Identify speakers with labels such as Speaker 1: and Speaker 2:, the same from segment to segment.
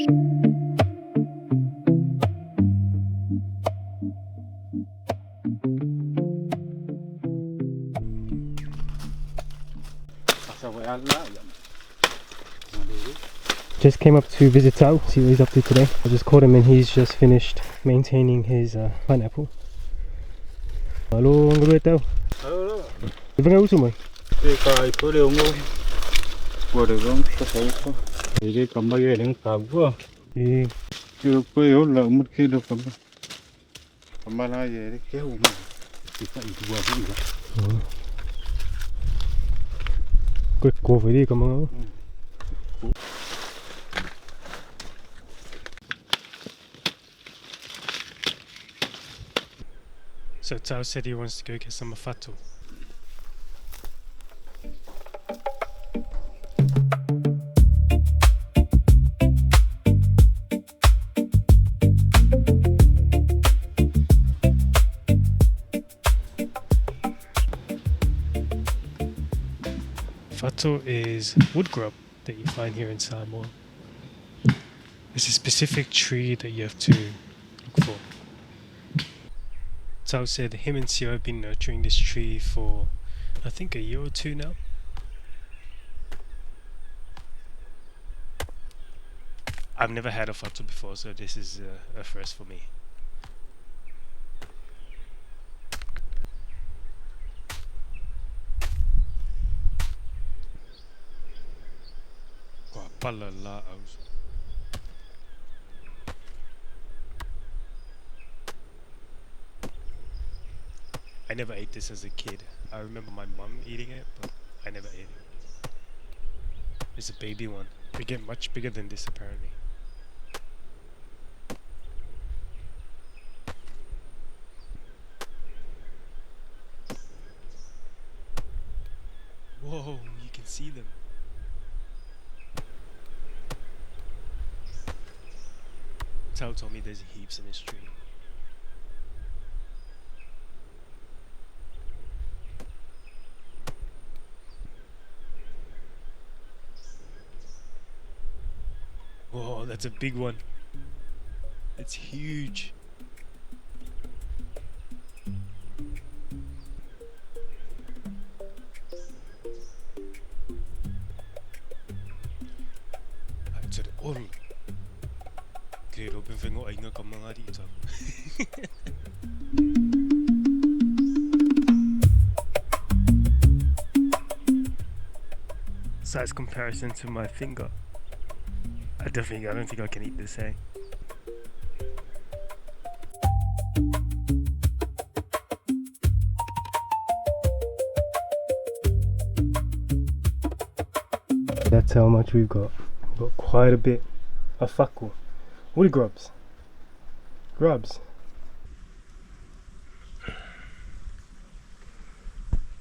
Speaker 1: Just came up to visit Tao, see what he's up to today. I just called him and he's just finished maintaining his pineapple. Hello, ang gabi Tao.
Speaker 2: Hello.
Speaker 1: Di ba nga uso mo?
Speaker 2: Kaya ko rin mo. Wala bang kasal ko. Hindi ka magaling pagwa. Chưa có yếu là mất khi được cầm mà là gì đấy kéo mà thì phải vừa cũng được.
Speaker 1: Quyết cô phải đi cầm áo. So Tao said he wants to go get some mafato. Fato is wood grub that you find here in Samoa. It's a specific tree that you have to look for. Tao said him and Sio have been nurturing this tree for I think a year or two now. I've never had a fato before, so this is a first for me. I never ate this as a kid. I remember my mum eating it, but I never ate it. It's a baby one. They get much bigger than this apparently. Whoa, you can see them. Tao told me there's heaps in this tree. Whoa, that's a big one. It's huge. It's an old. Kaya Robin Fengo ay nga ka mga dito. Size comparison to my finger. I don't think I can eat this, eh? That's how much we've got. We've got quite a bit of faku. What are grubs? Grubs.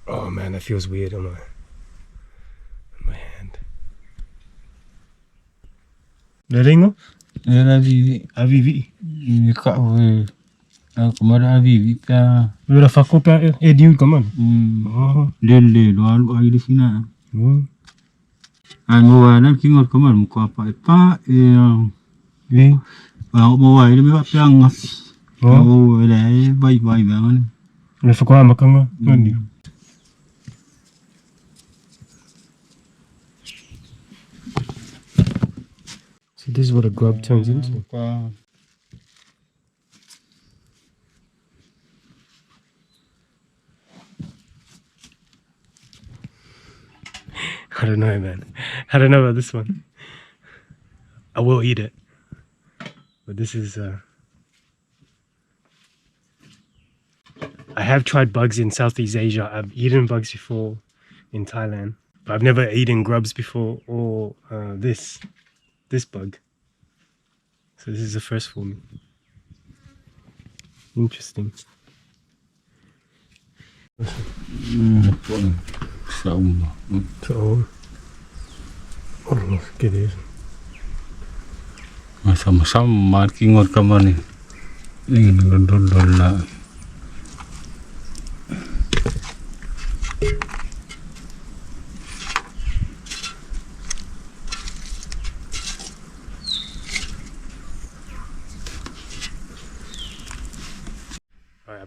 Speaker 1: Oh man, that feels weird on my hand. Daringo?
Speaker 2: Avivi. Kemana Avivi ka?
Speaker 1: Udah faku pa diul kaman.
Speaker 2: Oh, lele lo alu ai di sini. Oh. Anu ana kingot kaman muka apa pa mau ai ni ba piang. Oh, le bai bangan.
Speaker 1: Le faku makanga mandi. So this is what a grub turns into. I don't know, man. I don't know about this one. I will eat it. But this is I have tried bugs in Southeast Asia. I've eaten bugs before in Thailand, but I've never eaten grubs before or this bug. So this is the first for me. Interesting. So, oh, look at this.
Speaker 2: Sama-sama kingot kaman ni. Ini dol lah.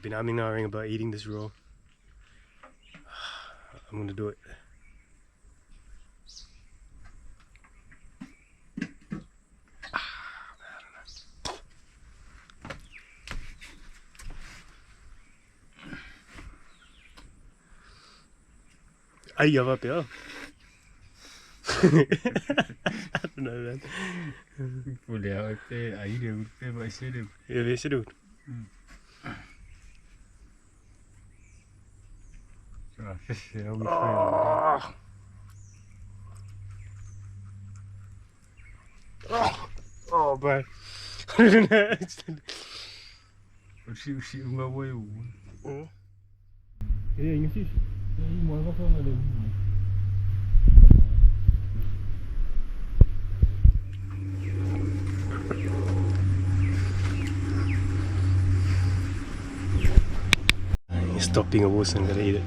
Speaker 1: I've been umming and ahhing about eating this raw. I'm gonna do it. I give up, yeah. I don't know, man.
Speaker 2: Boleh air dia buat sedap.
Speaker 1: Yeah, they should do. Oh, bro.
Speaker 2: Usi unga boy.
Speaker 1: Yeah, you fish.
Speaker 2: Mau apa ada.
Speaker 1: Stop being a wuss and gotta eat it.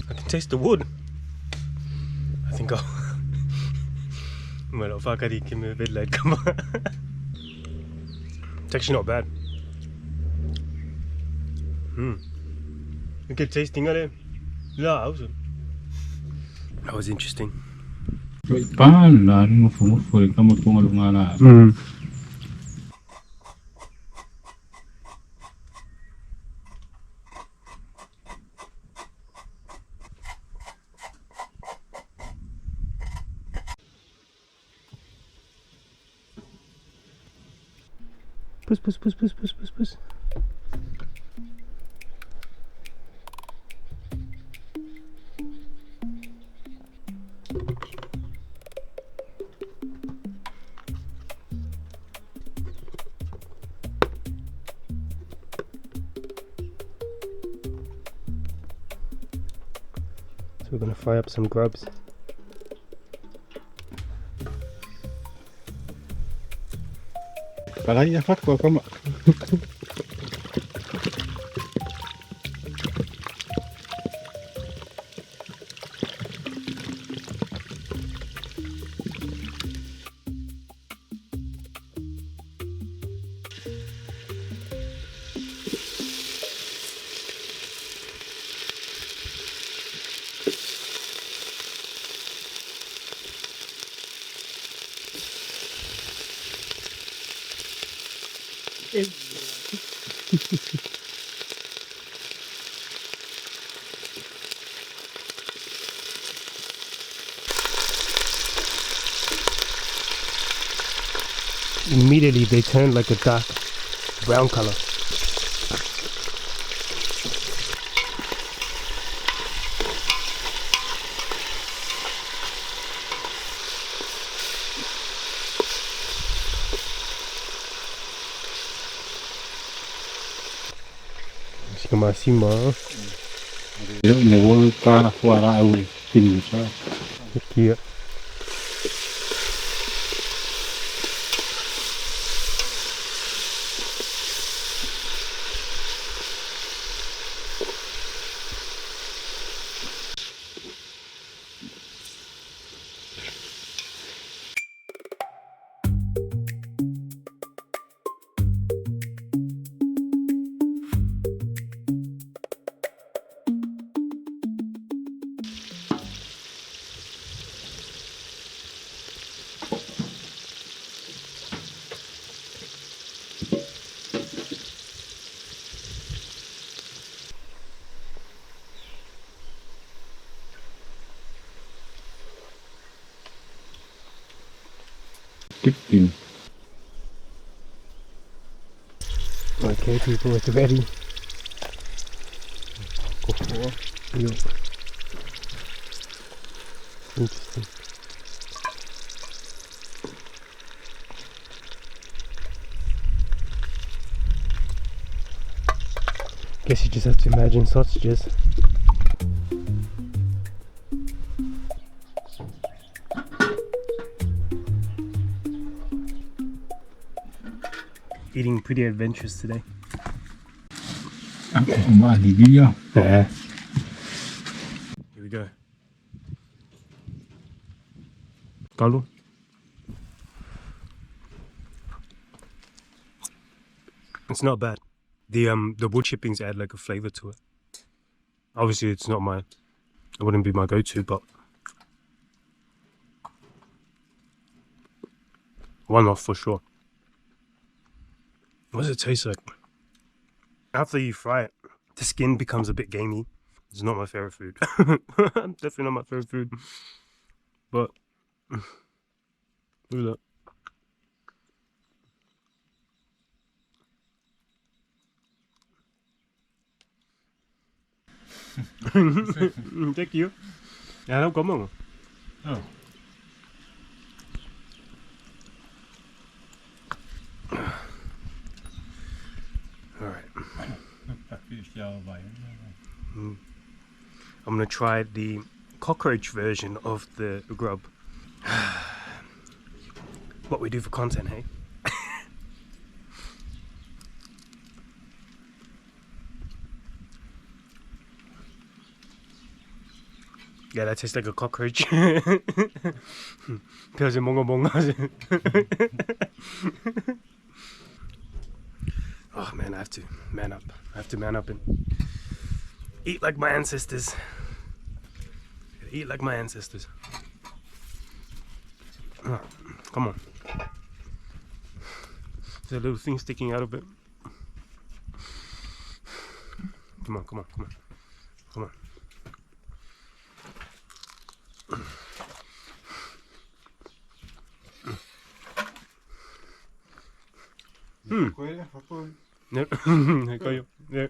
Speaker 1: I can taste the wood. I think I'll. Well, if I could give me a bit late, come on. It's actually not bad. You keep tasting it. Yeah, that was interesting.
Speaker 2: Pan lah, ni muful kamu tunggu ngala.
Speaker 1: Puss. So we're gonna fry up some grubs.
Speaker 2: Kalau ya fat ko kamu.
Speaker 1: Immediately they turn like a dark brown color. Masih
Speaker 2: Dia ni ka suara awi tinggi sa.
Speaker 1: Kia.
Speaker 2: Tipin.
Speaker 1: Okay, people, it's ready. Yep. Interesting. Guess you just have to imagine sausages. Eating pretty adventurous today.
Speaker 2: Aku mah di dia.
Speaker 1: go. Kalu. It's not bad. The wood chippings add like a flavor to it. Obviously, it's not it wouldn't be my go-to, but one off for sure. What does it taste like? After you fry it, the skin becomes a bit gamey. It's not my favorite food. Definitely not my favorite food. But look at that. Thank you. Yeah, no comment.
Speaker 2: Oh.
Speaker 1: All right. I'm gonna try the cockroach version of the grub. What we do for content, hey? Yeah, that tastes like a cockroach. Because oh man, I have to man up. I have to man up and eat like my ancestors. Eat like my ancestors. Oh, come on. There's a little thing sticking out of it. Come on, come on, come on. Come on. Yeah.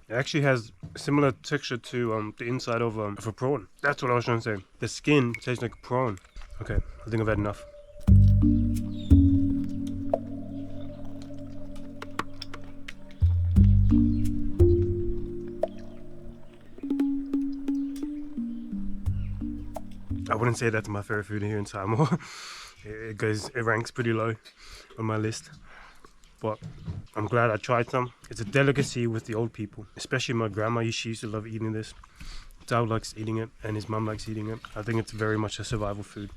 Speaker 1: It actually has similar texture to the inside of a prawn. That's what I was trying to say. The skin tastes like a prawn. Okay, I think I've had enough. I wouldn't say that's my favorite food here in Samoa. It ranks pretty low on my list. But I'm glad I tried some. It's a delicacy with the old people. Especially my grandma, she used to love eating this. Dad likes eating it and his mum likes eating it. I think it's very much a survival food.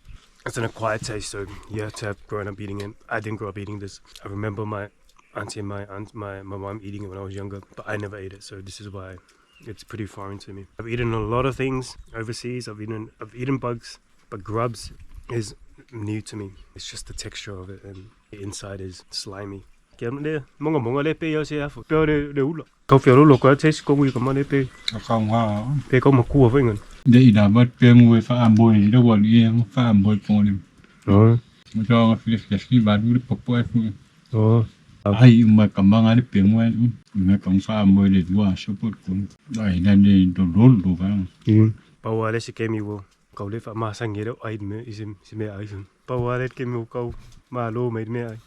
Speaker 1: It's an acquired taste, so you have to have grown up eating it. I didn't grow up eating this. I remember my auntie and my mum eating it when I was younger, but I never ate it, so this is why it's pretty foreign to me. I've eaten a lot of things overseas. I've eaten bugs, but grubs is new to me. It's just the texture of it, and the inside is slimy. 뭔가 lấy pe sẽ pe để út câu phiếu lúc có thấy có nguy cơ lấy pe
Speaker 2: không ha
Speaker 1: pe có một cua với người
Speaker 2: để đã mất pe nguy pha am bồi đâu còn yên pha am bồi con đi
Speaker 1: rồi
Speaker 2: cho phía cái bán được bọc bọc
Speaker 1: rồi
Speaker 2: hay mà cầm băng ấy pe nguy mà cầm pha am bồi để qua support con đây nên đi đồ rốn đồ vào
Speaker 1: bao giờ sẽ kêu mình câu lấy pha mà sang gì đâu ai mới xem ai xem bao giờ kêu mình câu mà lô mấy mấy ai